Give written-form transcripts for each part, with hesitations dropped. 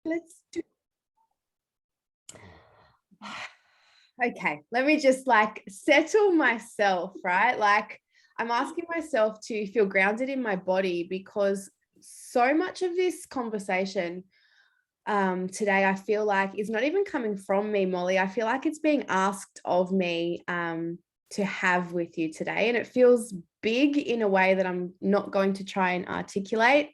Let's do. Okay, let me just like settle myself, right? Like I'm asking myself to feel grounded in my body, because so much of this conversation today, I feel like is not even coming from me, Molly. I feel like it's being asked of me to have with you today. And it feels big in a way that I'm not going to try and articulate.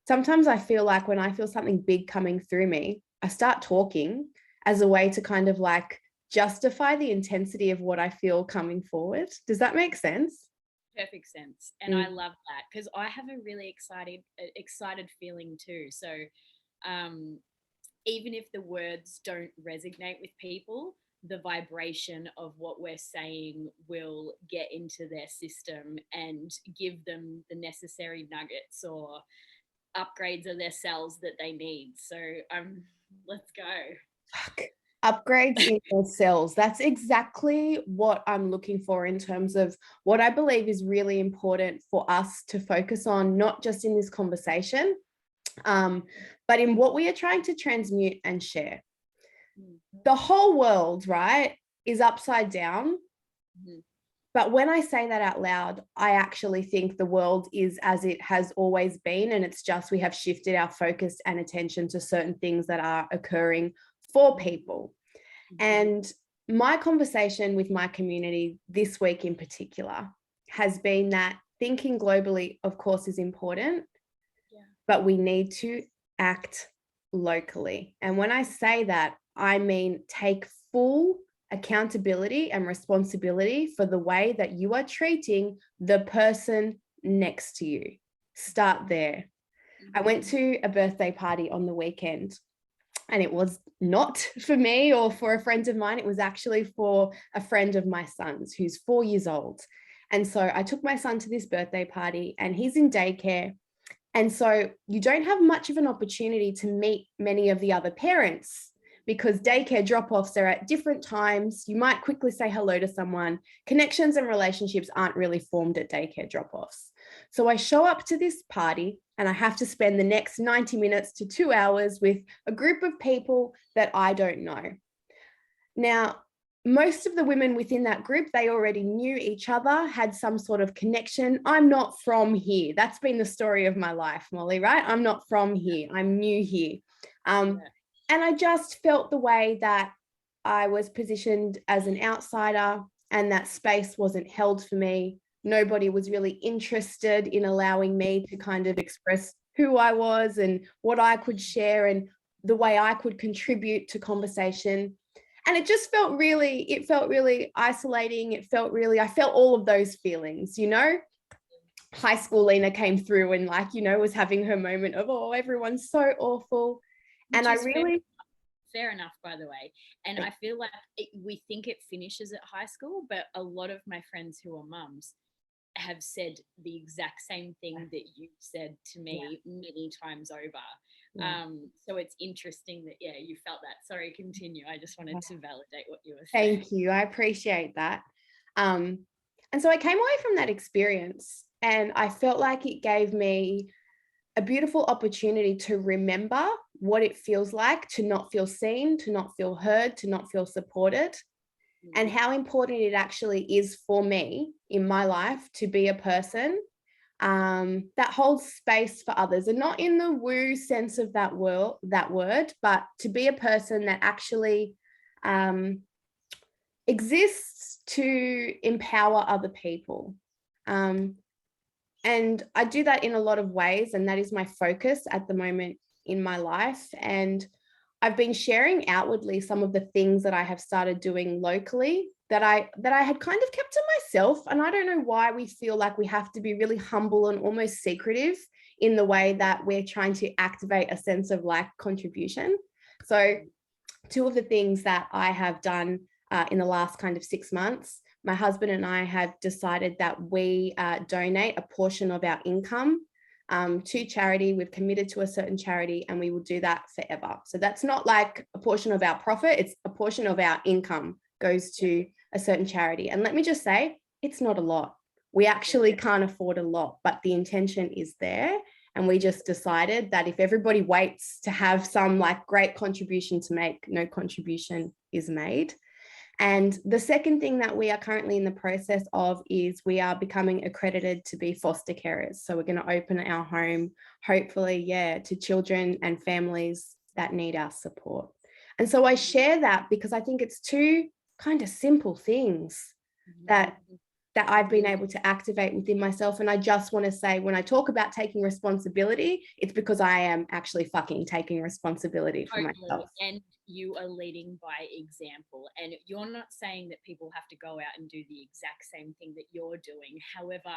Sometimes I feel like when I feel something big coming through me, I start talking as a way to kind of like justify the intensity of what I feel coming forward. Does that make sense? Perfect sense. And I love that, because I have a really excited feeling too. So even if the words don't resonate with people, the vibration of what we're saying will get into their system and give them the necessary nuggets or upgrades of their cells that they need. So let's go. Fuck. Upgrades in your cells. That's exactly what I'm looking for in terms of what I believe is really important for us to focus on, not just in this conversation, but in what we are trying to transmute and share. The whole world, right, is upside down. But when I say that out loud, I actually think the world is as it has always been. And it's just we have shifted our focus and attention to certain things that are occurring for people. And my conversation with my community this week in particular has been that thinking globally, of course, is important, but we need to act locally. And when I say that, I mean take full accountability and responsibility for the way that you are treating the person next to you. Start there. I went to a birthday party on the weekend, and it was not for me or for a friend of mine. It was actually for a friend of my son's who's 4 years old. And so I took my son to this birthday party, and he's in daycare. And so you don't have much of an opportunity to meet many of the other parents, because daycare drop-offs are at different times. You might quickly say hello to someone. Connections and relationships aren't really formed at daycare drop-offs. So I show up to this party, and I have to spend the next 90 minutes to 2 hours with a group of people that I don't know. Now, most of the women within that group, they already knew each other, had some sort of connection. I'm not from here. That's been the story of my life, Molly, right? I'm not from here. I'm new here. And I just felt the way that I was positioned as an outsider, and that space wasn't held for me. Nobody was really interested in allowing me to kind of express who I was and what I could share and the way I could contribute to conversation. And it just felt really isolating. I felt all of those feelings, you know. High school Lena came through and like, you know, was having her moment of, oh, everyone's so awful. And I really... Fair enough, by the way. And I feel like we think it finishes at high school, but a lot of my friends who are mums have said the exact same thing that you said to me many times over. So it's interesting that, you felt that. Sorry, continue. I just wanted to validate what you were saying. Thank you. I appreciate that. And so I came away from that experience, and I felt like it gave me a beautiful opportunity to remember what it feels like to not feel seen, to not feel heard, to not feel supported, and how important it actually is for me in my life to be a person that holds space for others, and not in the woo sense of that word, but to be a person that actually exists to empower other people. And I do that in a lot of ways, and that is my focus at the moment in my life. And I've been sharing outwardly some of the things that I have started doing locally that I had kind of kept to myself. And I don't know why we feel like we have to be really humble and almost secretive in the way that we're trying to activate a sense of like contribution. So 2 of the things that I have done in the last kind of 6 months, my husband and I have decided that we donate a portion of our income to charity. We've committed to a certain charity, and we will do that forever. So that's not like a portion of our profit, it's a portion of our income goes to a certain charity. And let me just say, it's not a lot. We actually can't afford a lot, but the intention is there. And we just decided that if everybody waits to have some like great contribution to make, no contribution is made. And the second thing that we are currently in the process of is we are becoming accredited to be foster carers. So we're going to open our home, hopefully, to children and families that need our support. And so I share that because I think it's two kind of simple things that I've been able to activate within myself. And I just want to say, when I talk about taking responsibility, it's because I am actually fucking taking responsibility for myself. And you are leading by example. And you're not saying that people have to go out and do the exact same thing that you're doing. However,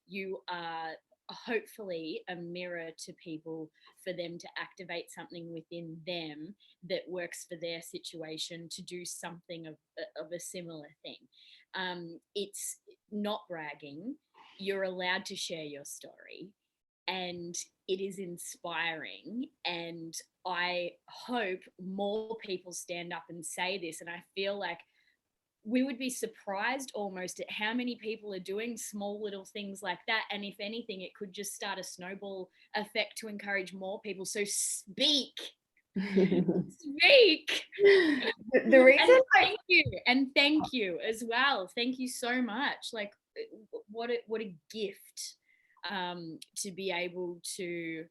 you are hopefully a mirror to people for them to activate something within them that works for their situation to do something of a similar thing. It's not bragging. You're allowed to share your story, and it is inspiring. And I hope more people stand up and say this. And I feel like we would be surprised almost at how many people are doing small little things like that. And if anything, it could just start a snowball effect to encourage more people. So speak. Speak. The reason and thank you as well. Thank you so much. Like, what a gift to be able to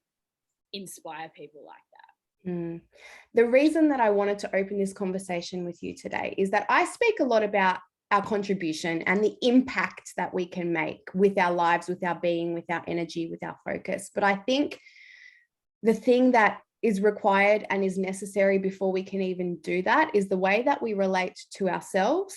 inspire people like that. The reason that I wanted to open this conversation with you today is that I speak a lot about our contribution and the impact that we can make with our lives, with our being, with our energy, with our focus. But I think the thing that is required and is necessary before we can even do that is the way that we relate to ourselves,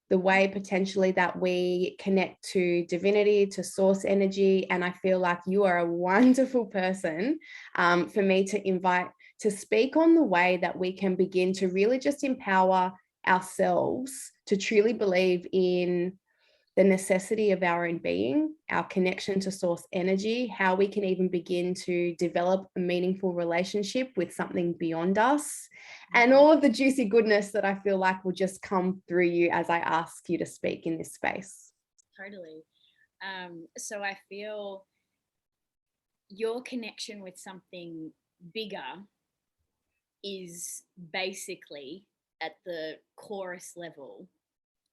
the way potentially that we connect to divinity, to source energy. And I feel like you are a wonderful person for me to invite to speak on the way that we can begin to really just empower ourselves to truly believe in the necessity of our own being, our connection to source energy, how we can even begin to develop a meaningful relationship with something beyond us, and all of the juicy goodness that I feel like will just come through you as I ask you to speak in this space. Totally. So I feel your connection with something bigger is basically at the chorus level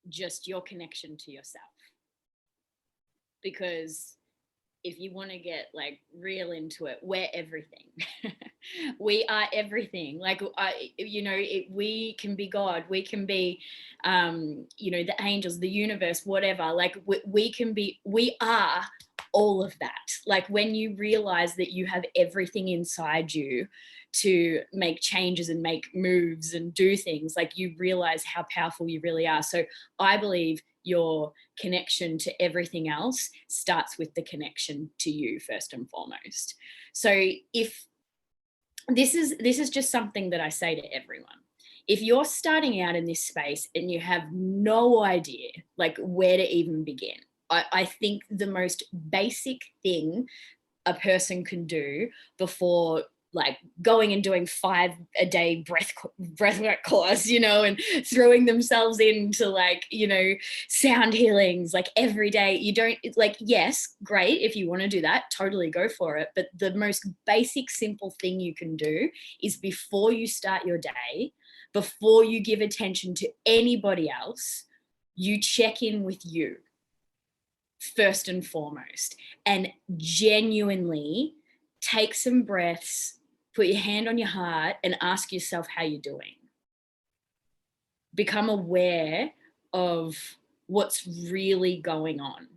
just your connection to yourself. Because if you want to get like real into it, we're everything. We are everything. Like, we can be God, we can be, the angels, the universe, whatever. Like we are all of that. Like when you realize that you have everything inside you to make changes and make moves and do things, like you realize how powerful you really are. So I believe your connection to everything else starts with the connection to you first and foremost. So if this is just something that I say to everyone, if you're starting out in this space and you have no idea like where to even begin, I think the most basic thing a person can do before like going and doing 5-a-day breathwork course, and throwing themselves into like, sound healings like every day. You don't like, yes, great. If you want to do that, totally go for it. But the most basic, simple thing you can do is before you start your day, before you give attention to anybody else, you check in with you first and foremost, and genuinely take some breaths, put your hand on your heart and ask yourself how you're doing. Become aware of what's really going on.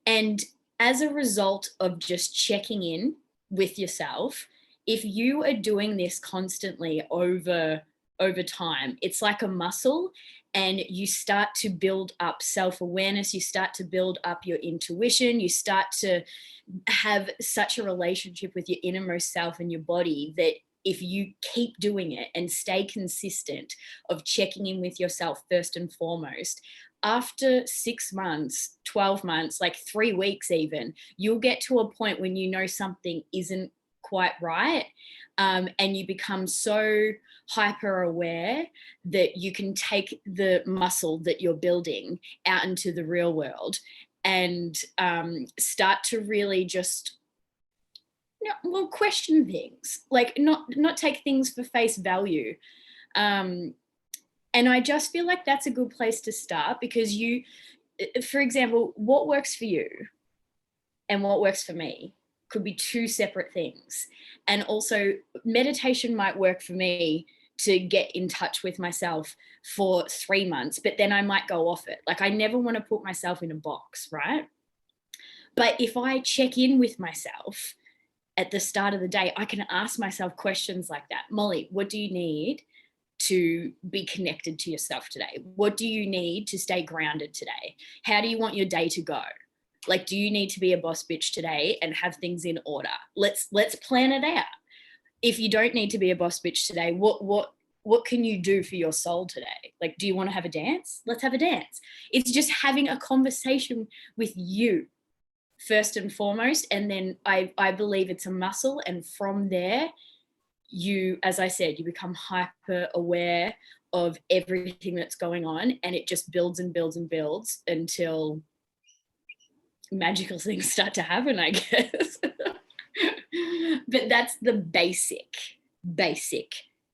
And as a result of just checking in with yourself, if you are doing this constantly over time, it's like a muscle, and you start to build up self-awareness, you start to build up your intuition, you start to have such a relationship with your innermost self and your body that if you keep doing it and stay consistent of checking in with yourself first and foremost, after 6 months, 12 months, like 3 weeks even, you'll get to a point when you know something isn't quite right, and you become so hyper aware that you can take the muscle that you're building out into the real world and start to really just No, well, question things, like not take things for face value. And I just feel like that's a good place to start, because you, for example, what works for you and what works for me could be two separate things. And also, meditation might work for me to get in touch with myself for 3 months, but then I might go off it. Like, I never want to put myself in a box, right? But if I check in with myself at the start of the day, I can ask myself questions like that. Molly, what do you need to be connected to yourself today? What do you need to stay grounded today? How do you want your day to go? Like, do you need to be a boss bitch today and have things in order? Let's plan it out. If you don't need to be a boss bitch today, what can you do for your soul today? Like, do you want to have a dance? Let's have a dance. It's just having a conversation with you first and foremost. And then I believe it's a muscle. And from there, you, as I said, you become hyper aware of everything that's going on, and it just builds and builds and builds until magical things start to happen, I guess. But that's the basic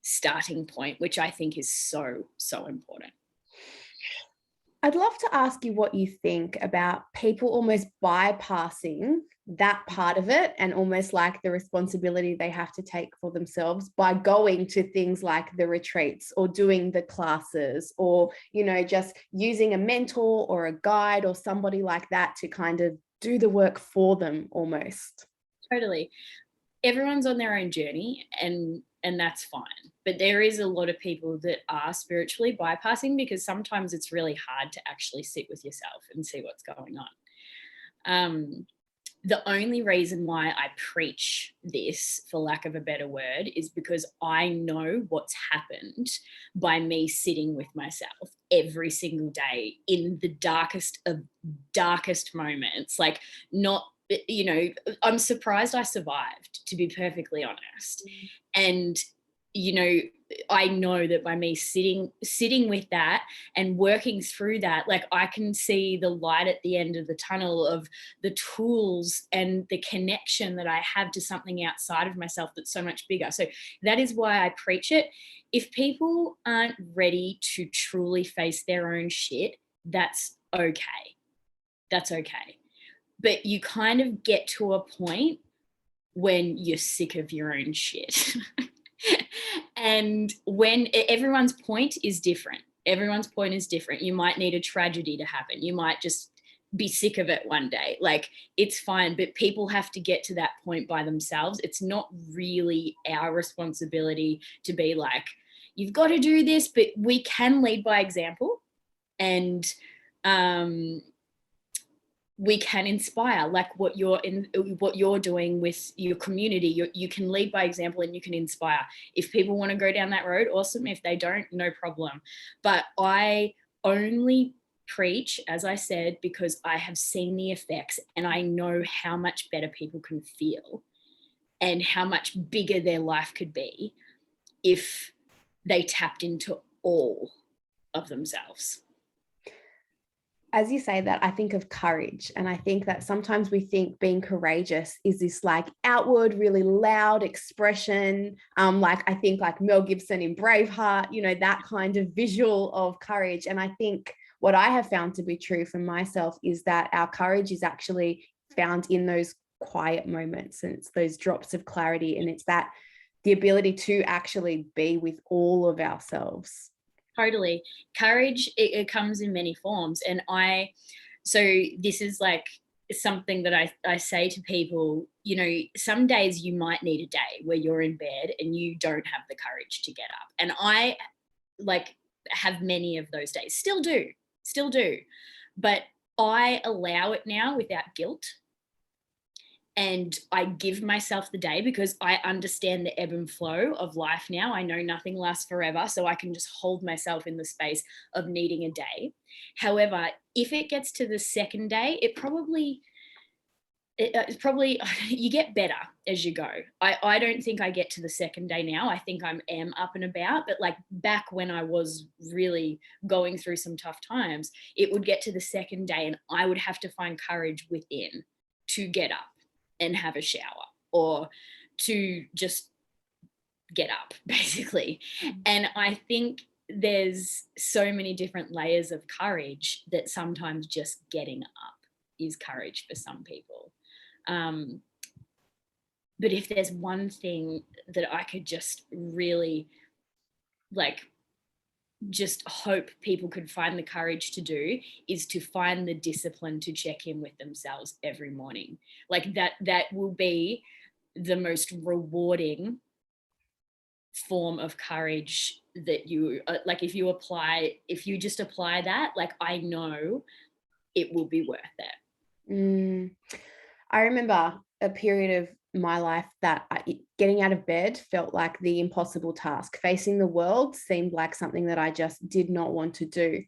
starting point, which I think is so important. I'd love to ask you what you think about people almost bypassing that part of it, and almost like the responsibility they have to take for themselves by going to things like the retreats or doing the classes, or, you know, just using a mentor or a guide or somebody like that to kind of do the work for them almost. Totally. Everyone's on their own journey, and that's fine. But there is a lot of people that are spiritually bypassing, because sometimes it's really hard to actually sit with yourself and see what's going on. The only reason why I preach this, for lack of a better word, is because I know what's happened by me sitting with myself every single day in the darkest of darkest moments. Like, not, you know, I'm surprised I survived, to be perfectly honest. And, you know, I know that by me sitting with that and working through that, like, I can see the light at the end of the tunnel of the tools and the connection that I have to something outside of myself that's so much bigger. So that is why I preach it. If people aren't ready to truly face their own shit, that's okay. That's okay. But you kind of get to a point when you're sick of your own shit. And when everyone's point is different. Everyone's point is different. You might need a tragedy to happen. You might just be sick of it one day. Like, it's fine, but people have to get to that point by themselves. It's not really our responsibility to be like, you've got to do this, but we can lead by example. And we can inspire, like what you're doing with your community. You can lead by example and you can inspire. If people want to go down that road, awesome. If they don't, no problem. But I only preach, as I said, because I have seen the effects, and I know how much better people can feel and how much bigger their life could be if they tapped into all of themselves. As you say that, I think of courage. And I think that sometimes we think being courageous is this like outward, really loud expression. Like, I think like Mel Gibson in Braveheart, you know, that kind of visual of courage. And I think what I have found to be true for myself is that our courage is actually found in those quiet moments, and it's those drops of clarity. And it's that the ability to actually be with all of ourselves. Totally. Courage, it comes in many forms. And so this is like something that I say to people, you know, some days you might need a day where you're in bed and you don't have the courage to get up. And I like have many of those days, still do. But I allow it now without guilt. And I give myself the day, because I understand the ebb and flow of life now. I know nothing lasts forever, so I can just hold myself in the space of needing a day. However, if it gets to the second day, it's probably you get better as you go. I don't think I get to the second day now. I think I am up and about, but like back when I was really going through some tough times, it would get to the second day and I would have to find courage within to get up and have a shower. or to just get up, basically. And I think there's so many different layers of courage that sometimes just getting up is courage for some people. But if there's one thing that I could just really just hope people could find the courage to do, is to find the discipline to check in with themselves every morning. That will be the most rewarding form of courage that you if you just apply that, I know it will be worth it. I remember a period of my life that getting out of bed felt like the impossible task. Facing the world seemed like something that I just did not want to do.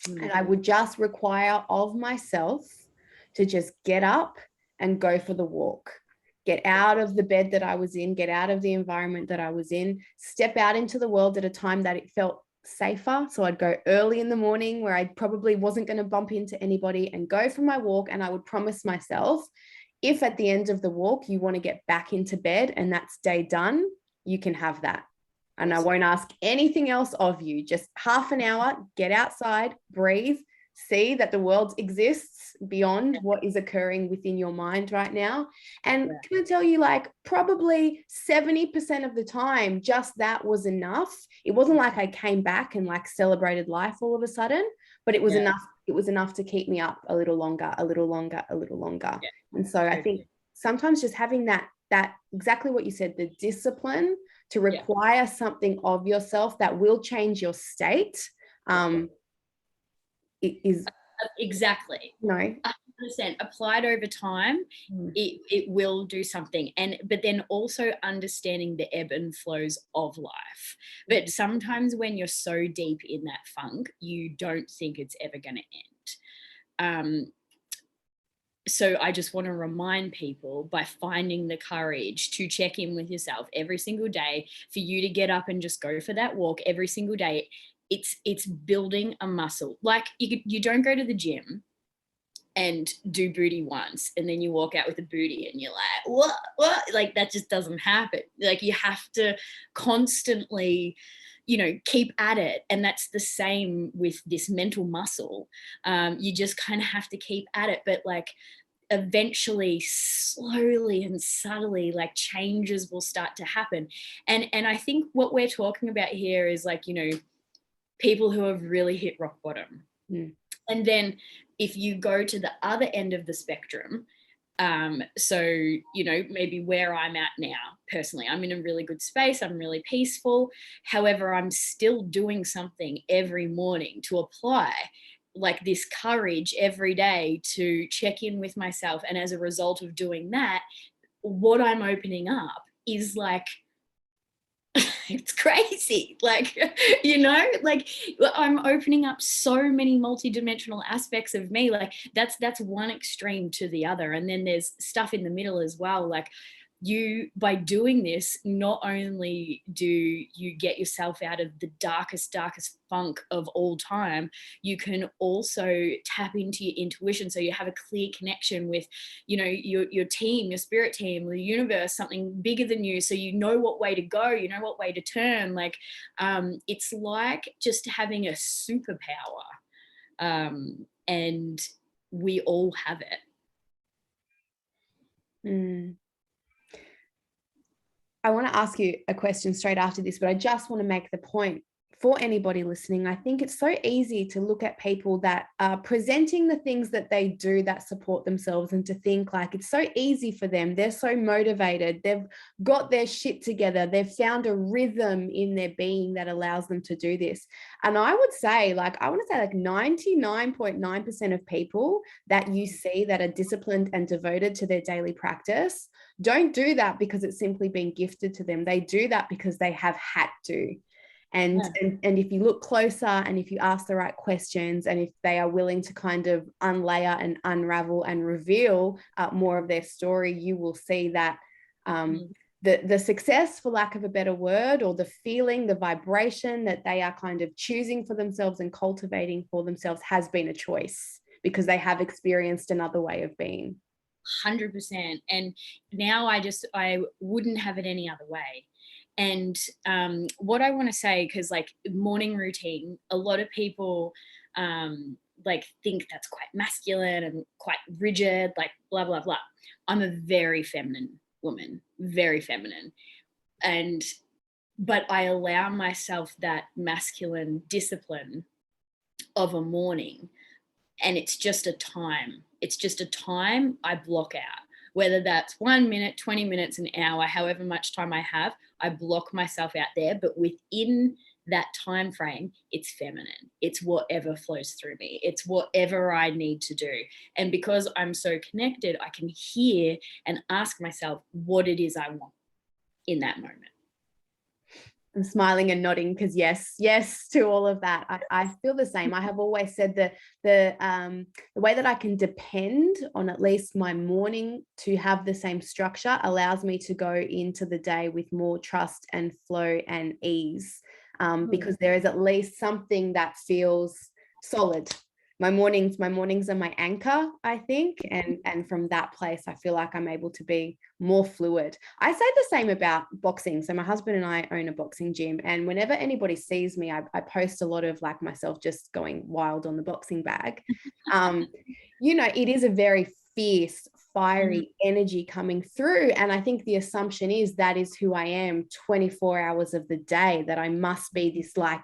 And I would just require of myself to just get up and go for the walk, get out of the bed that I was in, get out of the environment that I was in, step out into the world at a time that it felt safer. So I'd go early in the morning where I probably wasn't going to bump into anybody and go for my walk. And I would promise myself, if at the end of the walk you want to get back into bed and that's day done, you can have that. And I won't ask anything else of you. Just half an hour, get outside, breathe, see that the world exists beyond what is occurring within your mind right now. And can I tell you, probably 70% of the time, just that was enough. It wasn't like I came back and celebrated life all of a sudden, but it was enough. It was enough to keep me up a little longer, a little longer, a little longer. Yeah. And so I think sometimes just having that exactly what you said, the discipline to require something of yourself that will change your state, it is exactly 100% applied over time. It will do something. But then also understanding the ebb and flows of life. But sometimes when you're so deep in that funk, you don't think it's ever going to end. So I just want to remind people, by finding the courage to check in with yourself every single day, for you to get up and just go for that walk every single day. It's building a muscle. You don't go to the gym and do booty once and then you walk out with a booty and you're like, what? That just doesn't happen. You have to constantly, keep at it. And that's the same with this mental muscle. You just kind of have to keep at it. But eventually, slowly and subtly, changes will start to happen. And I think what we're talking about here is people who have really hit rock bottom. And then if you go to the other end of the spectrum, so, maybe where I'm at now, personally, I'm in a really good space. I'm really peaceful. However, I'm still doing something every morning to apply this courage every day to check in with myself. And as a result of doing that, what I'm opening up is it's crazy. I'm opening up so many multidimensional aspects of me. That's one extreme to the other. And then there's stuff in the middle as well. You, by doing this, not only do you get yourself out of the darkest funk of all time, you can also tap into your intuition. So you have a clear connection with, your team, your spirit team, the universe, something bigger than you. So you know what way to go, you know what way to turn. It's like just having a superpower. And we all have it. I want to ask you a question straight after this, but I just want to make the point for anybody listening. I think it's so easy to look at people that are presenting the things that they do that support themselves and to think it's so easy for them. They're so motivated. They've got their shit together. They've found a rhythm in their being that allows them to do this. And I would say, 99.9% of people that you see that are disciplined and devoted to their daily practice don't do that because it's simply been gifted to them. They do that because they have had to. And if you look closer and if you ask the right questions and if they are willing to kind of unlayer and unravel and reveal more of their story, you will see that the success, for lack of a better word, or the feeling, the vibration that they are kind of choosing for themselves and cultivating for themselves has been a choice because they have experienced another way of being. 100%. And now I wouldn't have it any other way. And what I want to say, because like morning routine, a lot of people like think that's quite masculine and quite rigid, like blah, blah, blah. I'm a very feminine woman, very feminine. But I allow myself that masculine discipline of a morning, and it's just a time. It's just a time I block out, whether that's 1 minute, 20 minutes, an hour, however much time I have, I block myself out there. But within that time frame, it's feminine. It's whatever flows through me. It's whatever I need to do. And because I'm so connected, I can hear and ask myself what it is I want in that moment. I'm smiling and nodding because yes to all of that. I feel the same. I have always said that the way that I can depend on at least my morning to have the same structure allows me to go into the day with more trust and flow and ease, because there is at least something that feels solid. My mornings are my anchor, I think. And from that place, I feel like I'm able to be more fluid. I say the same about boxing. So my husband and I own a boxing gym. And whenever anybody sees me, I post a lot of like myself just going wild on the boxing bag. It is a very fierce, fiery energy coming through. And I think the assumption is that is who I am 24 hours of the day, that I must be this like,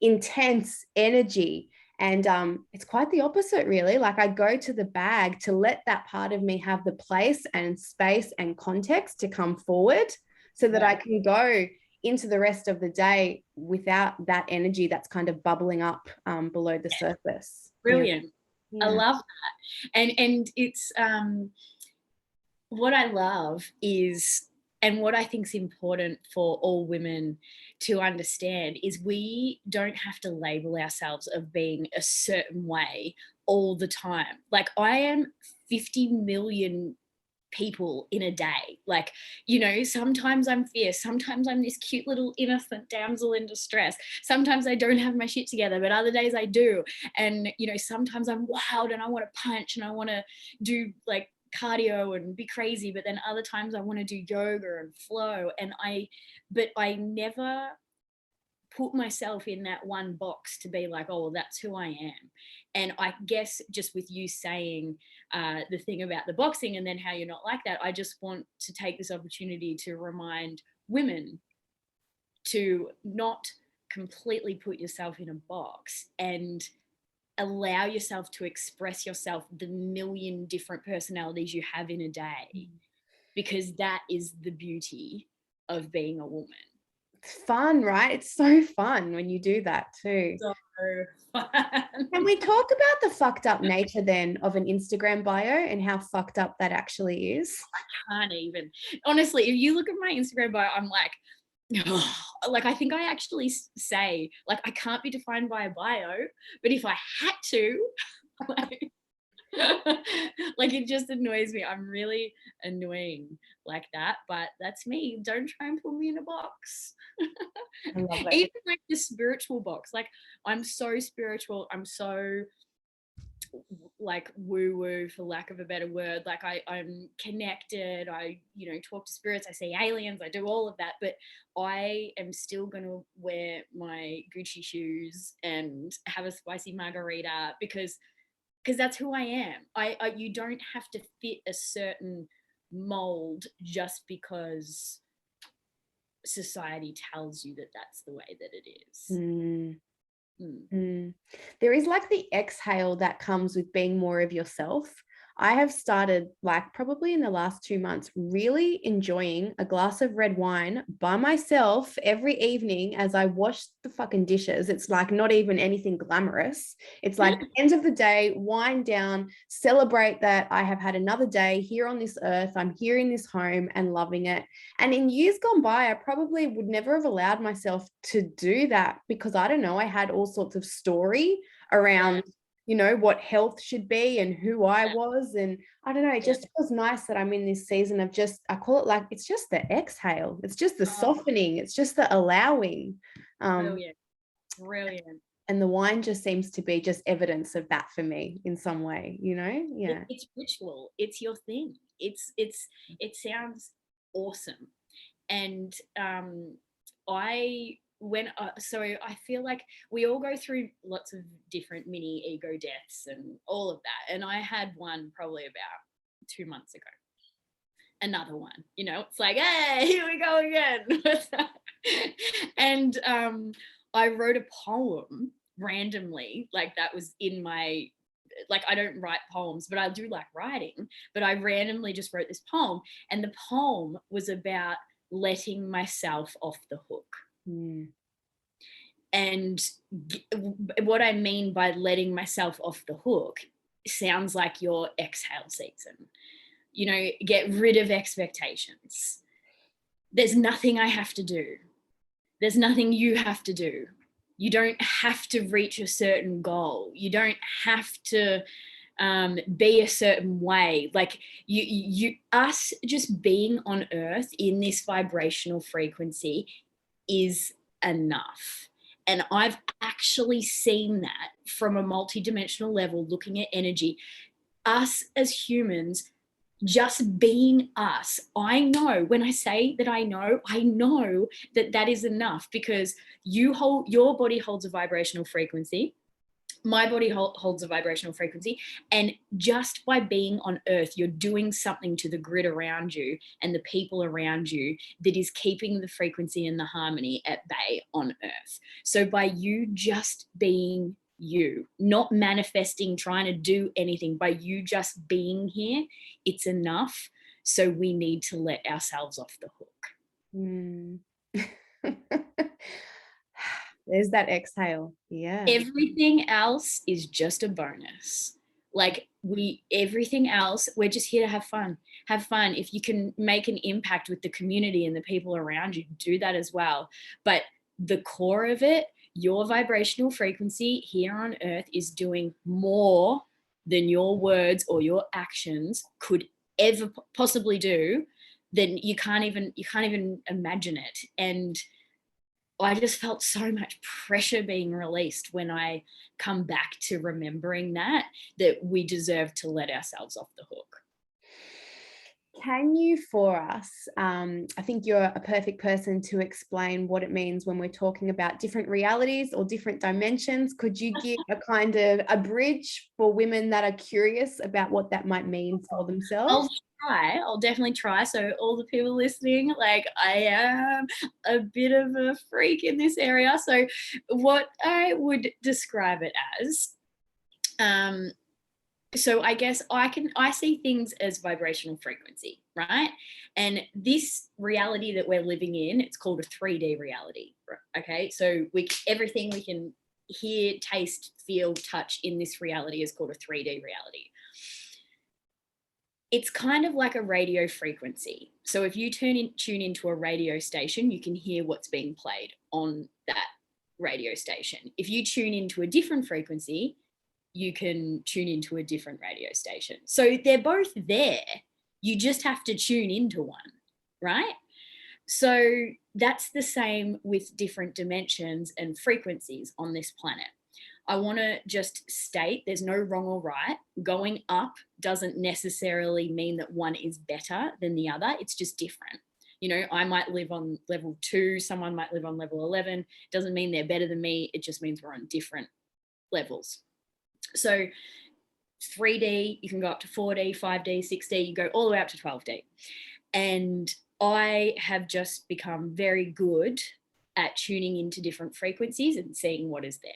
intense energy. And it's quite the opposite, really. Like I go to the bag to let that part of me have the place and space and context to come forward so that I can go into the rest of the day without that energy that's kind of bubbling up below the surface. Brilliant. Yeah. I love that. And it's what I love is, and what I think is important for all women to understand, is we don't have to label ourselves of being a certain way all the time. Like I am 50 million people in a day. Like, sometimes I'm fierce. Sometimes I'm this cute little innocent damsel in distress. Sometimes I don't have my shit together, but other days I do. And, sometimes I'm wild and I want to punch and I want to do like cardio and be crazy, but then other times I want to do yoga and flow. But I never put myself in that one box to be like, oh, well, that's who I am. And I guess just with you saying the thing about the boxing and then how you're not like that, I just want to take this opportunity to remind women to not completely put yourself in a box and allow yourself to express yourself, the million different personalities you have in a day, because that is the beauty of being a woman. It's fun, right? It's so fun when you do that too. So fun. Can we talk about the fucked up nature then of an Instagram bio and how fucked up that actually is? I can't even. Honestly, if you look at my Instagram bio, I'm like, oh, like I think I actually say like I can't be defined by a bio, but if I had to, like it just annoys me. I'm really annoying like that, but that's me. Don't try and put me in a box. I love it. Even like the spiritual box, like I'm so spiritual, I'm so like woo woo for lack of a better word, like I'm connected, I talk to spirits, I see aliens, I do all of that, but I am still going to wear my Gucci shoes and have a spicy margarita because that's who I am. You don't have to fit a certain mold just because society tells you that that's the way that it is. There is like the exhale that comes with being more of yourself. I have started, like probably in the last 2 months, really enjoying a glass of red wine by myself every evening as I wash the fucking dishes. It's like not even anything glamorous. It's like the end of the day, wind down, celebrate that I have had another day here on this earth. I'm here in this home and loving it. And in years gone by, I probably would never have allowed myself to do that because I don't know, I had all sorts of story around what health should be and who I was. And I don't know, it just feels nice that I'm in this season of just, I call it like, it's just the exhale. It's just the softening. It's just the allowing. Brilliant. And the wine just seems to be just evidence of that for me in some way, Yeah. It's ritual. It's your thing. It sounds awesome. And so I feel like we all go through lots of different mini ego deaths and all of that. And I had one probably about 2 months ago. Another one, it's like, hey, here we go again. And I wrote a poem randomly, like that was in my, like, I don't write poems, but I do like writing, but I randomly just wrote this poem, and the poem was about letting myself off the hook. And what I mean by letting myself off the hook sounds like your exhale season. Get rid of expectations. There's nothing I have to do. There's nothing you have to do. You don't have to reach a certain goal. You don't have to be a certain way. Like us just being on earth in this vibrational frequency is enough. And I've actually seen that from a multidimensional level, looking at energy. Us as humans, just being us, I know, when I say that I know that that is enough, because your body holds a vibrational frequency. My body holds a vibrational frequency. And just by being on earth, you're doing something to the grid around you and the people around you that is keeping the frequency and the harmony at bay on earth. So by you just being you, not manifesting, trying to do anything, by you just being here, it's enough. So we need to let ourselves off the hook. There's that exhale. Yeah. Everything else is just a bonus. Like everything else, we're just here to have fun. Have fun. If you can make an impact with the community and the people around you, do that as well. But the core of it, your vibrational frequency here on earth is doing more than your words or your actions could ever possibly do. Then you can't even imagine it. And I just felt so much pressure being released when I come back to remembering that we deserve to let ourselves off the hook. Can you, for us, I think you're a perfect person to explain what it means when we're talking about different realities or different dimensions. Could you give a kind of a bridge for women that are curious about what that might mean for themselves? I'll definitely try. So all the people listening, like, I am a bit of a freak in this area. So what I would describe it as, so I guess I see things as vibrational frequency, right? And this reality that we're living in, it's called a 3D reality. Okay. So everything we can hear, taste, feel, touch in this reality is called a 3D reality. It's kind of like a radio frequency. So if you tune into a radio station, you can hear what's being played on that radio station. If you tune into a different frequency, you can tune into a different radio station. So they're both there. You just have to tune into one, right? So that's the same with different dimensions and frequencies on this planet. I want to just state there's no wrong or right. Going up doesn't necessarily mean that one is better than the other. It's just different. I might live on level 2, someone might live on level 11. Doesn't mean they're better than me. It just means we're on different levels. So 3D, you can go up to 4D, 5D, 6D, you go all the way up to 12D. And I have just become very good at tuning into different frequencies and seeing what is there.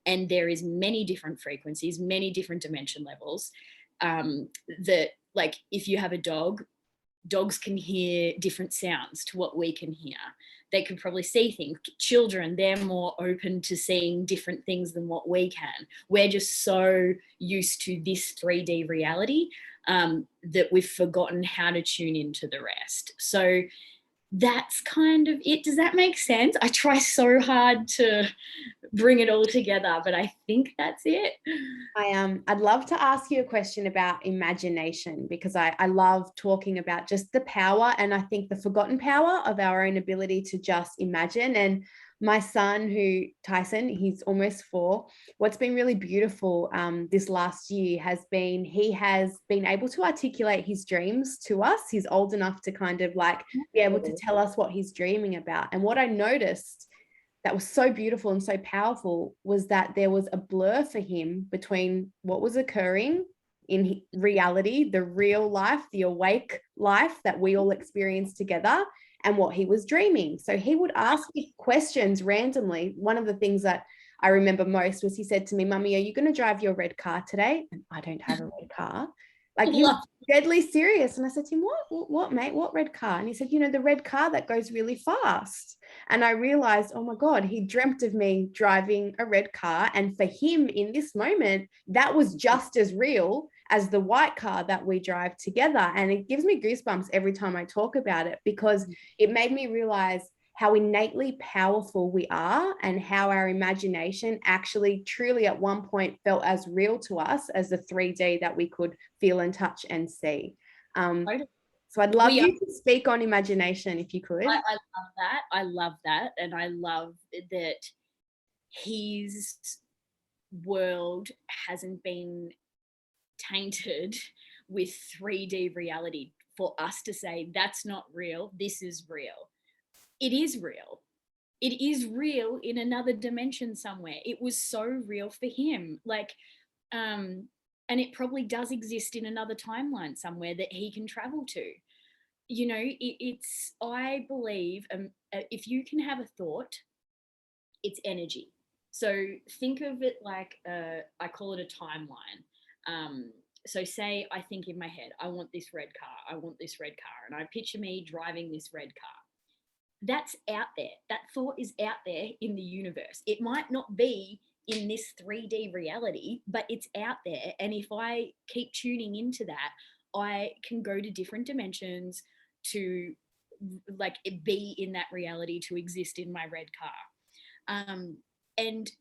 And there is many different frequencies, many different dimension levels that, like, if you have a dog, dogs can hear different sounds to what we can hear. They can probably see things. Children, they're more open to seeing different things than what we can. We're just so used to this 3D reality that we've forgotten how to tune into the rest. So that's kind of it. Does that make sense? I try so hard to bring it all together, but I think that's it. I'd love to ask you a question about imagination, because I love talking about just the power, and I think the forgotten power of our own ability to just imagine. And My son, Tyson, he's almost 4. What's been really beautiful this last year has been he has been able to articulate his dreams to us. He's old enough to kind of like be able to tell us what he's dreaming about. And what I noticed that was so beautiful and so powerful was that there was a blur for him between what was occurring in reality, the real life, the awake life that we all experience together, and what he was dreaming. So he would ask me questions randomly. One of the things that I remember most was he said to me, "Mummy, are you going to drive your red car today?" And I don't have a red car. Like, he was deadly serious. And I said to him, what, mate? What red car? And he said, the red car that goes really fast. And I realized, oh my God, he dreamt of me driving a red car. And for him in this moment, that was just as real as the white car that we drive together. And it gives me goosebumps every time I talk about it, because it made me realize how innately powerful we are, and how our imagination actually truly at one point felt as real to us as the 3D that we could feel and touch and see. So I'd love you to speak on imagination if you could. I love that. I love that. And I love that his world hasn't been tainted with 3D reality for us to say that's not real, this is real. It is real. It is real in another dimension somewhere. It was so real for him. Like, and it probably does exist in another timeline somewhere that he can travel to. I believe if you can have a thought, it's energy. So think of it like, I call it a timeline. So say I think in my head, I want this red car, I want this red car, and I picture me driving this red car. That's out there. That thought is out there in the universe. It might not be in this 3D reality, but it's out there. And if I keep tuning into that, I can go to different dimensions to like be in that reality, to exist in my red car. And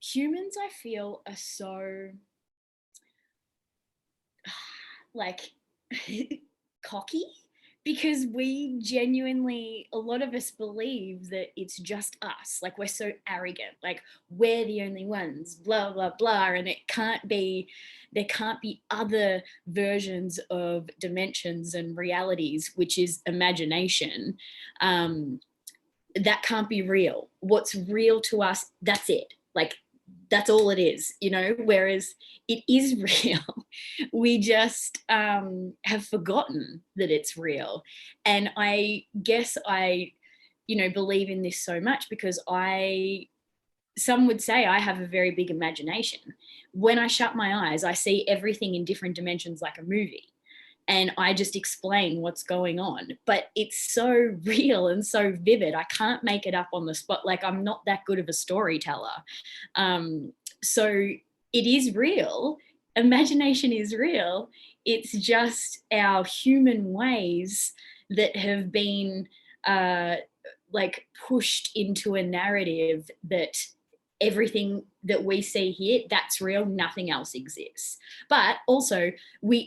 humans, I feel, are so like cocky, because we genuinely, a lot of us believe that it's just us. Like, we're so arrogant, like we're the only ones, blah, blah, blah. And there can't be other versions of dimensions and realities, which is imagination. That can't be real. What's real to us, that's it. Like, that's all it is, whereas it is real. We just have forgotten that it's real. And I guess I, believe in this so much because some would say I have a very big imagination. When I shut my eyes, I see everything in different dimensions like a movie. And I just explain what's going on. But it's so real and so vivid. I can't make it up on the spot. Like, I'm not that good of a storyteller. So it is real. Imagination is real. It's just our human ways that have been like pushed into a narrative that everything that we see here, that's real, nothing else exists. But also we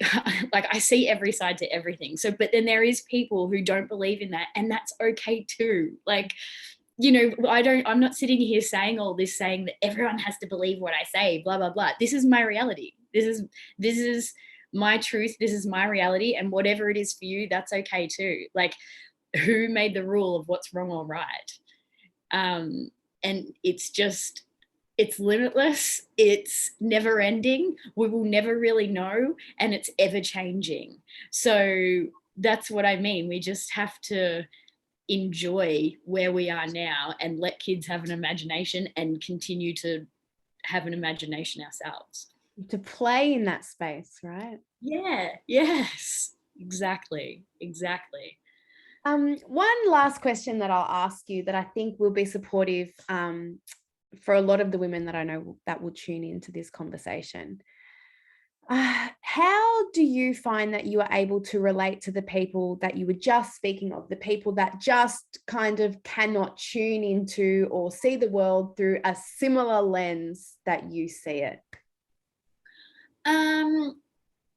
like, I see every side to everything. So, but then there is people who don't believe in that, and that's okay too. Like, I'm not sitting here saying all this, saying that everyone has to believe what I say, blah, blah, blah. This is my reality. This is my truth. This is my reality. And whatever it is for you, that's okay too. Like, who made the rule of what's wrong or right? And it's limitless. It's never ending. We will never really know. And it's ever changing. So that's what I mean. We just have to enjoy where we are now and let kids have an imagination and continue to have an imagination ourselves. To play in that space, right? Yeah, yes, exactly. One last question that I'll ask you that I think will be supportive for a lot of the women that I know that will tune into this conversation. How do you find that you are able to relate to the people that you were just speaking of, the people that just kind of cannot tune into or see the world through a similar lens that you see it?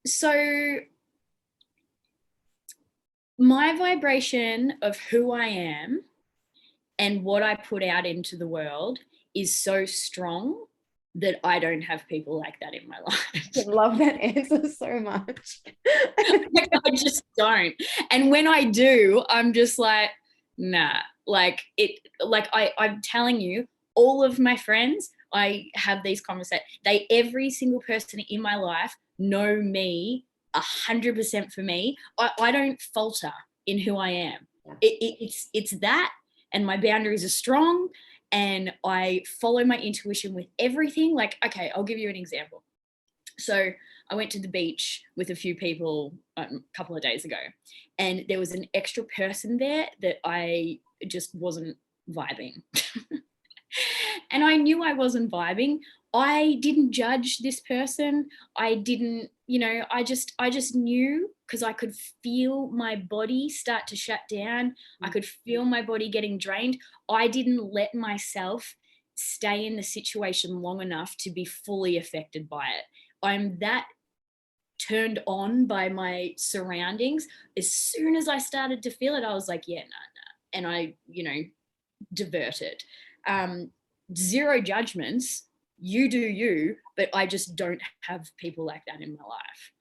So my vibration of who I am And what I put out into the world is so strong that I don't have people like that in my life. I love that answer so much. Like, I just don't. And when I do, I'm just like, nah. Like I'm telling you, all of my friends, I have these conversations. Every single person in my life know me 100% for me. I don't falter in who I am. It's that, and my boundaries are strong, and I follow my intuition with everything. Like, okay, I'll give you an example. So I went to the beach with a few people a couple of days ago, and there was an extra person there that I just wasn't vibing. And I knew I wasn't vibing. I didn't judge this person. I didn't, I just knew, because I could feel my body start to shut down. I could feel my body getting drained. I didn't let myself stay in the situation long enough to be fully affected by it. I'm that turned on by my surroundings. As soon as I started to feel it, I was like, yeah, no. And I, diverted. Zero judgments. You do you, but I just don't have people like that in my life.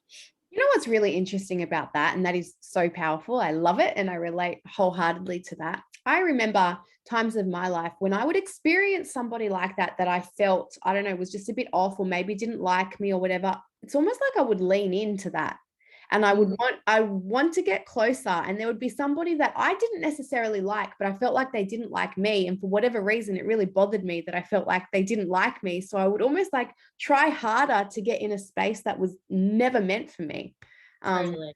You know what's really interesting about that, and that is so powerful. I love it, and I relate wholeheartedly to that. I remember times of my life when I would experience somebody like that I felt, I don't know, was just a bit off, or maybe didn't like me or whatever. It's almost like I would lean into that, and I want to get closer, and there would be somebody that I didn't necessarily like, but I felt like they didn't like me, and for whatever reason it really bothered me that I felt like they didn't like me. So I would almost like try harder to get in a space that was never meant for me. Totally.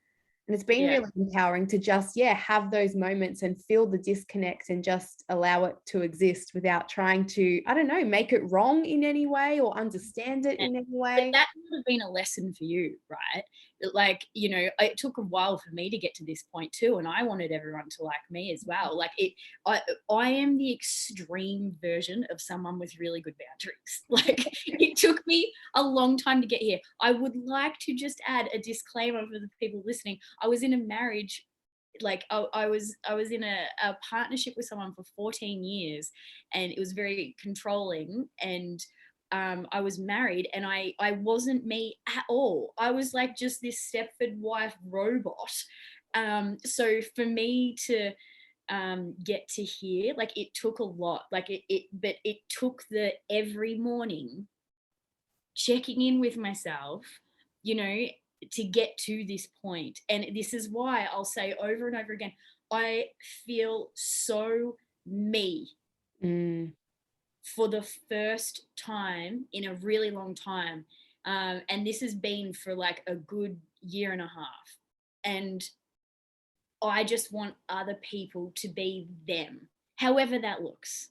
And it's been really empowering to just, have those moments and feel the disconnect and just allow it to exist without trying to, I don't know, make it wrong in any way or understand it in any way. But that would have been a lesson for you, right? Like, it took a while for me to get to this point too, and I wanted everyone to like me as well. Like, I am the extreme version of someone with really good boundaries. Like, it took me a long time to get here. I would like to just add a disclaimer for the people listening. I was in a marriage, like I was in a partnership with someone for 14 years, and it was very controlling, and I was married, and I wasn't me at all. I was like just this Stepford wife robot. So for me to get to here, like, it took a lot. Like, but it took the every morning checking in with myself, to get to this point. And this is why I'll say over and over again, I feel so me. For the first time in a really long time. And this has been for like a good year and a half. And I just want other people to be them, however that looks.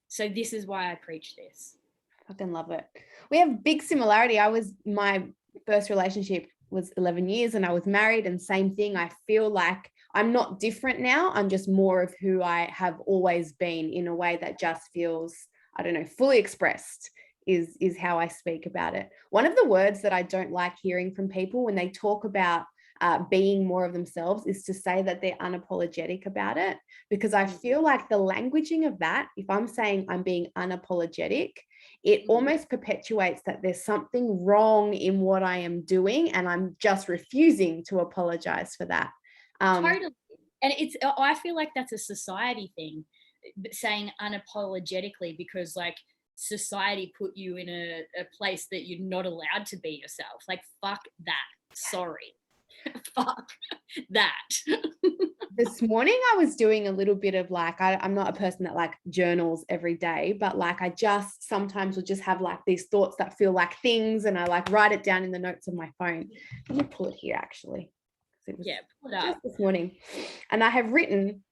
So this is why I preach this. I fucking love it. We have big similarity. My first relationship was 11 years and I was married, and same thing. I feel like I'm not different now. I'm just more of who I have always been, in a way that just feels, I don't know, fully expressed is how I speak about it. One of the words that I don't like hearing from people when they talk about being more of themselves is to say that they're unapologetic about it, because I feel like the languaging of that, if I'm saying I'm being unapologetic, it almost perpetuates that there's something wrong in what I am doing, and I'm just refusing to apologize for that. Totally. And I feel like that's a society thing, saying unapologetically, because like society put you in a place that you're not allowed to be yourself. Like, fuck that. Sorry. Fuck that. This morning I was doing a little bit of like, I'm not a person that like journals every day, but like I just sometimes will just have like these thoughts that feel like things, and I like write it down in the notes of my phone. Let me pull it here actually. It was pull it up. just this morning. And I have written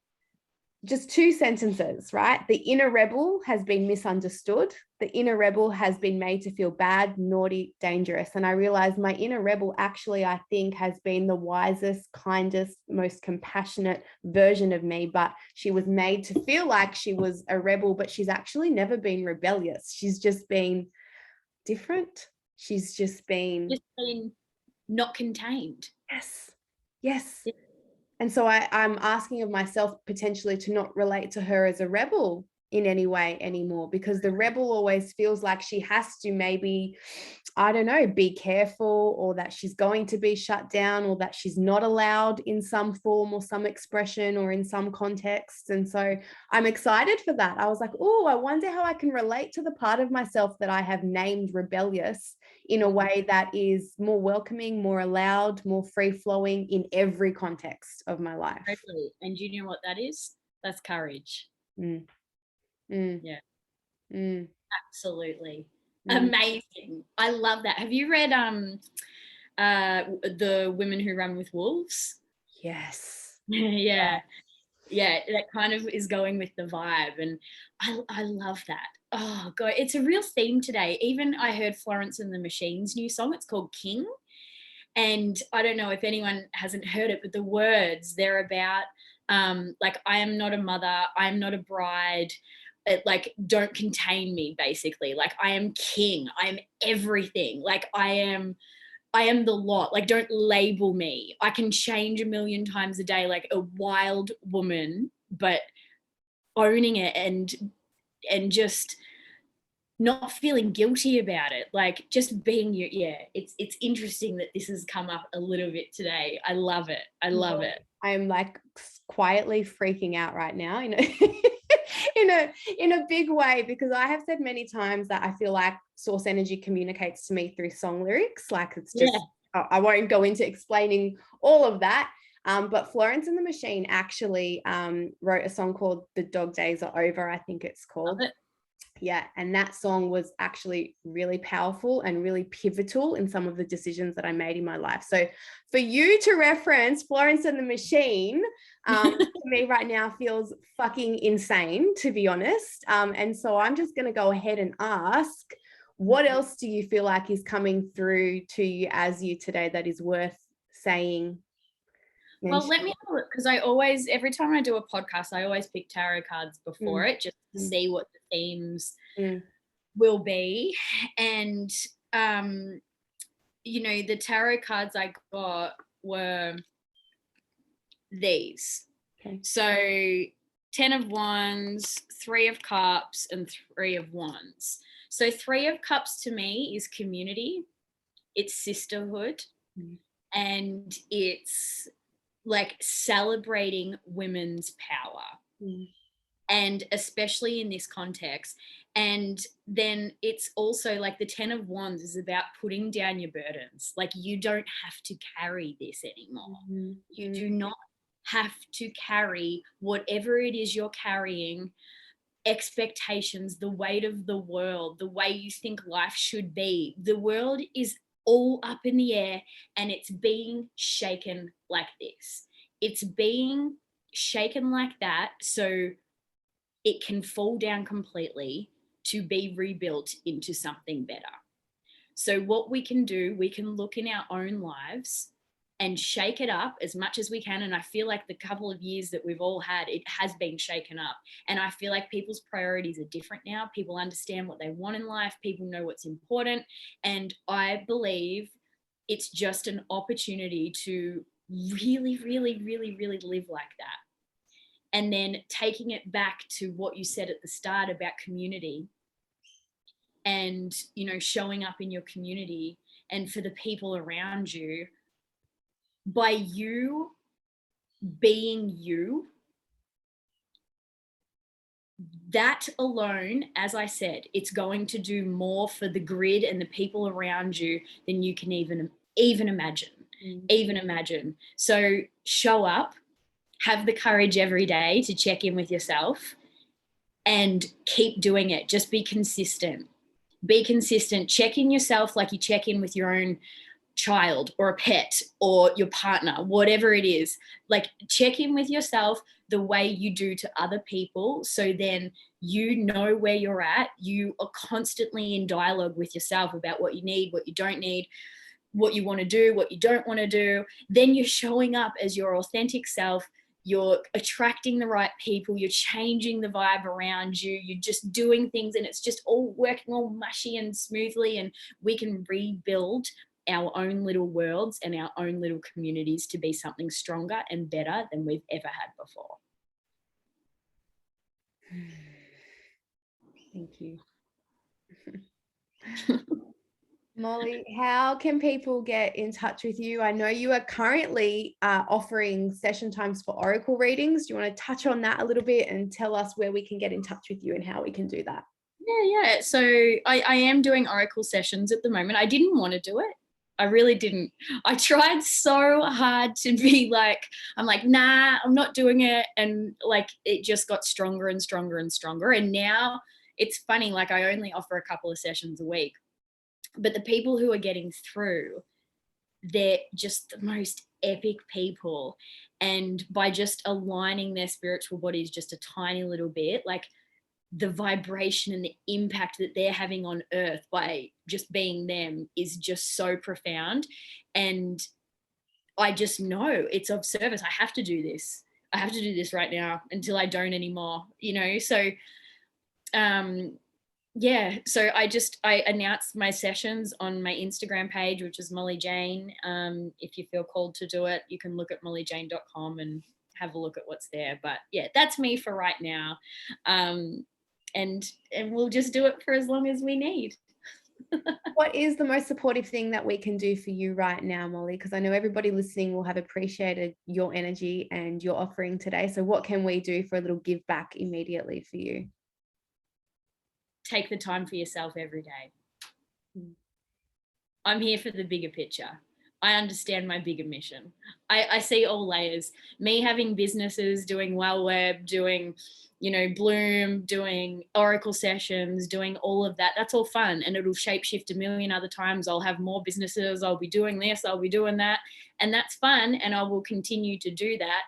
just 2 sentences, right? The inner rebel has been misunderstood. The inner rebel has been made to feel bad, naughty, dangerous. And I realized my inner rebel actually, I think, has been the wisest, kindest, most compassionate version of me. But she was made to feel like she was a rebel, but she's actually never been rebellious. She's just been different. She's just been not contained. Yes. And so I'm asking of myself potentially to not relate to her as a rebel in any way anymore, because the rebel always feels like she has to maybe, I don't know, be careful, or that she's going to be shut down, or that she's not allowed in some form or some expression or in some context. And so I'm excited for that. I was like, oh, I wonder how I can relate to the part of myself that I have named rebellious in a way that is more welcoming, more allowed, more free-flowing in every context of my life. Totally. And do you know what that is? That's courage. Mm. Mm. Yeah. Mm. Absolutely. Mm. Amazing. I love that. Have you read The Women Who Run with Wolves? Yes. Yeah. Yeah, that kind of is going with the vibe, and I love that. Oh god, it's a real theme today. Even I heard Florence and the Machine's new song. It's called King, and I don't know if anyone hasn't heard it, but the words, they're about like, I am not a mother, I am not a bride. It, like, don't contain me, basically. Like, I am king, I am everything. Like, I am the lot. Like, don't label me. I can change a million times a day, like a wild woman, but owning it and just not feeling guilty about it. Like, just being you. Yeah, it's interesting that this has come up a little bit today. I love it. I love it. I'm like quietly freaking out right now, you know, in a big way, because I have said many times that I feel like source energy communicates to me through song lyrics. Like, it's just, yeah. I won't go into explaining all of that. But Florence and the Machine actually wrote a song called The Dog Days Are Over, I think it's called. Yeah, and that song was actually really powerful and really pivotal in some of the decisions that I made in my life. So for you to reference Florence and the Machine, to me right now feels fucking insane, to be honest. And so I'm just going to go ahead and ask, what else do you feel like is coming through to you as you today that is worth saying? Well, let me have a look, because I always, every time I do a podcast, I always pick tarot cards before it, just to see what the themes will be. And, you know, the tarot cards I got were these. Okay. So 10 of Wands, 3 of Cups, and 3 of Wands. So 3 of Cups to me is community, it's sisterhood, and it's like celebrating women's power. And especially in this context. And then it's also like the 10 of Wands is about putting down your burdens. Like, you don't have to carry this anymore. You do not have to carry whatever it is you're carrying, expectations, the weight of the world, the way you think life should be. The world is all up in the air, and it's being shaken like this. It's being shaken like that so it can fall down completely to be rebuilt into something better. So what we can do, we can look in our own lives and shake it up as much as we can. And I feel like the couple of years that we've all had, it has been shaken up. And I feel like people's priorities are different now. People understand what they want in life. People know what's important. And I believe it's just an opportunity to really, really, really, really live like that. And then taking it back to what you said at the start about community and, you know, showing up in your community and for the people around you, by you being you, that alone, as I said, it's going to do more for the grid and the people around you than you can even imagine. So show up, have the courage every day to check in with yourself and keep doing it. Just be consistent. Check in yourself like you check in with your own child or a pet or your partner, whatever it is. Like, check in with yourself the way you do to other people, so then you know where you're at. You are constantly in dialogue with yourself about what you need, what you don't need, what you want to do, what you don't want to do. Then you're showing up as your authentic self. You're attracting the right people. You're changing the vibe around you. You're just doing things, and it's just all working all mushy and smoothly, and we can rebuild our own little worlds and our own little communities to be something stronger and better than we've ever had before. Thank you. Molly, how can people get in touch with you? I know you are currently offering session times for oracle readings. Do you want to touch on that a little bit and tell us where we can get in touch with you and how we can do that? Yeah. So I am doing oracle sessions at the moment. I didn't want to do it. I really didn't. I tried so hard to be like, I'm like, nah, I'm not doing it. And like, it just got stronger and stronger and stronger. And now it's funny, like I only offer a couple of sessions a week, but the people who are getting through, they're just the most epic people. And by just aligning their spiritual bodies just a tiny little bit, like the vibration and the impact that they're having on earth by just being them is just so profound. And I just know it's of service. I have to do this. I have to do this right now until I don't anymore, you know? So, yeah, so I announced my sessions on my Instagram page, which is MOLLYJANE. If you feel called to do it, you can look at mollyjane.com and have a look at what's there. But yeah, that's me for right now. And we'll just do it for as long as we need. What is the most supportive thing that we can do for you right now, Molly? Because I know everybody listening will have appreciated your energy and your offering today. So what can we do for a little give back immediately for you? Take the time for yourself every day. I'm here for the bigger picture. I understand my bigger mission. I see all layers. Me having businesses, doing Wellweb, doing, you know, Bloom, doing oracle sessions, doing all of that. That's all fun, and it'll shapeshift a million other times. I'll have more businesses. I'll be doing this. I'll be doing that, and that's fun. And I will continue to do that.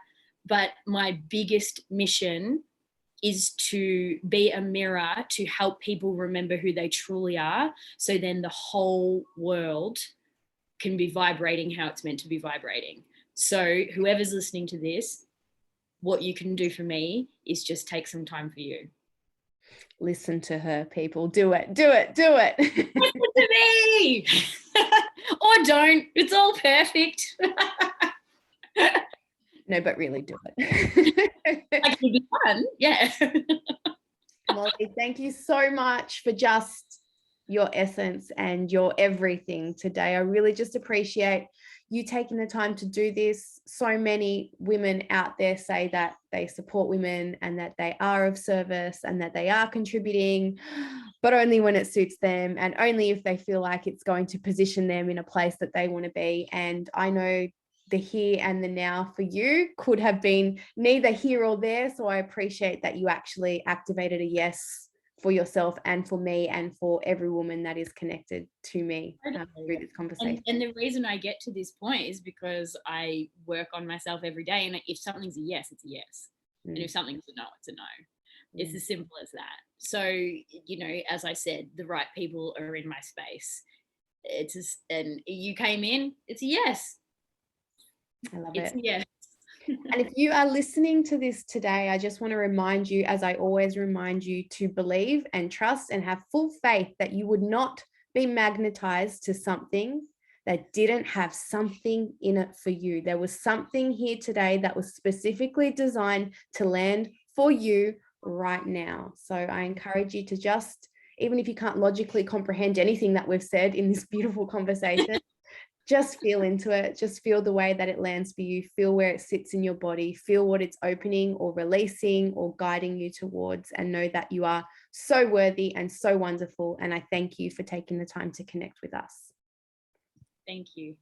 But my biggest mission is to be a mirror to help people remember who they truly are. So then the whole world can be vibrating how it's meant to be vibrating. So whoever's listening to this, what you can do for me is just take some time for you. Listen to her, people. Do it, do it, do it. Listen to me. Or don't. It's all perfect. No, but really do it. It could be fun. Yeah. Molly, thank you so much for just your essence and your everything today. I really just appreciate you taking the time to do this. So many women out there say that they support women and that they are of service and that they are contributing, but only when it suits them and only if they feel like it's going to position them in a place that they want to be. And I know the here and the now for you could have been neither here or there. So I appreciate that you actually activated a yes for yourself and for me and for every woman that is connected to me through this conversation. And the reason I get to this point is because I work on myself every day. And if something's a yes, it's a yes. And if something's a no, it's a no. It's as simple as that. So, you know, as I said, the right people are in my space. It's just, and you came in, it's a yes. I love it. Yes. And if you are listening to this today, I just want to remind you, as I always remind you, to believe and trust and have full faith that you would not be magnetized to something that didn't have something in it for you. There was something here today that was specifically designed to land for you right now. So I encourage you to just, even if you can't logically comprehend anything that we've said in this beautiful conversation, just feel into it. Just feel the way that it lands for you. Feel where it sits in your body. Feel what it's opening or releasing or guiding you towards, and know that you are so worthy and so wonderful. And I thank you for taking the time to connect with us. Thank you.